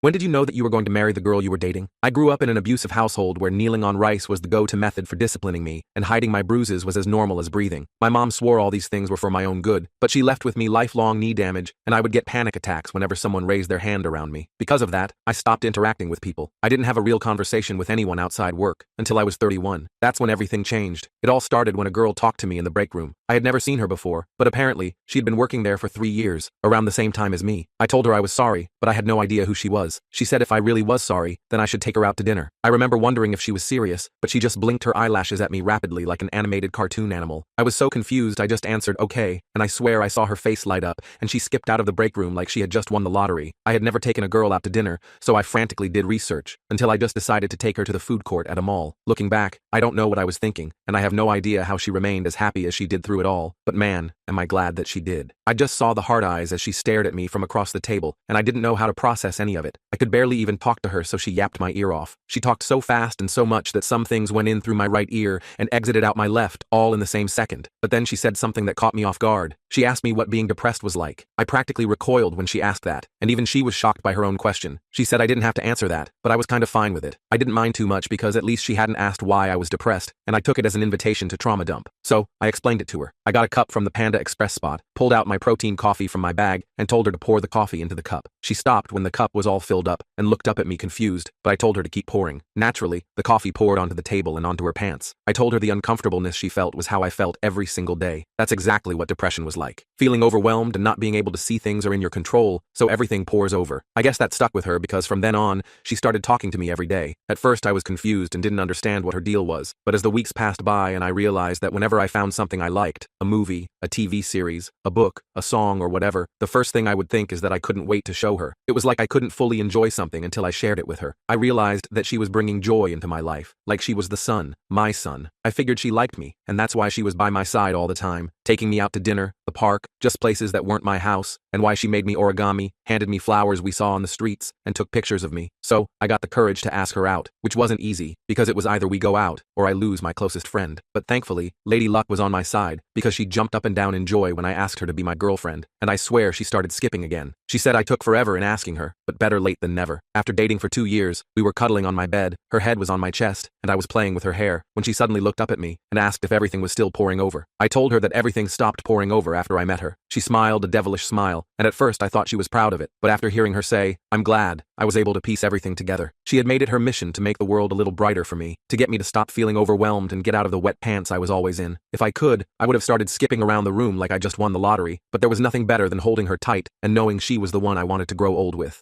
When did you know that you were going to marry the girl you were dating? I grew up in an abusive household where kneeling on rice was the go-to method for disciplining me, and hiding my bruises was as normal as breathing. My mom swore all these things were for my own good, but she left with me lifelong knee damage, and I would get panic attacks whenever someone raised their hand around me. Because of that, I stopped interacting with people. I didn't have a real conversation with anyone outside work until I was 31. That's when everything changed. It all started when a girl talked to me in the break room. I had never seen her before, but apparently, she'd been working there for 3 years, around the same time as me. I told her I was sorry, but I had no idea who she was. She said if I really was sorry, then I should take her out to dinner. I remember wondering if she was serious, but she just blinked her eyelashes at me rapidly like an animated cartoon animal. I was so confused I just answered okay, and I swear I saw her face light up, and she skipped out of the break room like she had just won the lottery. I had never taken a girl out to dinner, so I frantically did research, until I just decided to take her to the food court at a mall. Looking back, I don't know what I was thinking, and I have no idea how she remained as happy as she did through it all, but man, am I glad that she did. I just saw the hard eyes as she stared at me from across the table, and I didn't know how to process any of it. I could barely even talk to her, so she yapped my ear off. She talked so fast and so much that some things went in through my right ear and exited out my left, all in the same second. But then she said something that caught me off guard. She asked me what being depressed was like. I practically recoiled when she asked that, and even she was shocked by her own question. She said I didn't have to answer that, but I was kind of fine with it. I didn't mind too much because at least she hadn't asked why I was depressed, and I took it as an invitation to trauma dump. So, I explained it to her. I got a cup from the Panda Express spot, pulled out my protein coffee from my bag, and told her to pour the coffee into the cup. She stopped when the cup was all filled up, and looked up at me confused, but I told her to keep pouring. Naturally, the coffee poured onto the table and onto her pants. I told her the uncomfortableness she felt was how I felt every single day. That's exactly what depression was like. Feeling overwhelmed and not being able to see things are in your control, so everything pours over. I guess that stuck with her because from then on, she started talking to me every day. At first I was confused and didn't understand what her deal was, but as the weeks passed by and I realized that whenever I found something I liked, a movie, a TV series, a book, a song, or whatever, the first thing I would think is that I couldn't wait to show her. It was like I couldn't fully enjoy something until I shared it with her. I realized that she was bringing joy into my life, like she was the sun, my sun. I figured she liked me, and that's why she was by my side all the time, taking me out to dinner, the park, just places that weren't my house, and why she made me origami, handed me flowers we saw on the streets, and took pictures of me. So, I got the courage to ask her out, which wasn't easy, because it was either we go out, or I lose my closest friend. But thankfully, Lady Luck was on my side, because she jumped up and down in joy when I asked her to be my girlfriend, and I swear she started skipping again. She said I took forever in asking her, but better late than never. After dating for 2 years, we were cuddling on my bed, her head was on my chest, and I was playing with her hair, when she suddenly looked up at me, and asked if everything was still pouring over. I told her that everything stopped pouring over after I met her. She smiled a devilish smile, and at first I thought she was proud of it, but after hearing her say, "I'm glad," I was able to piece everything together. She had made it her mission to make the world a little brighter for me, to get me to stop feeling overwhelmed and get out of the wet pants I was always in. If I could, I would have started skipping around the room like I just won the lottery, but there was nothing better than holding her tight and knowing she was the one I wanted to grow old with.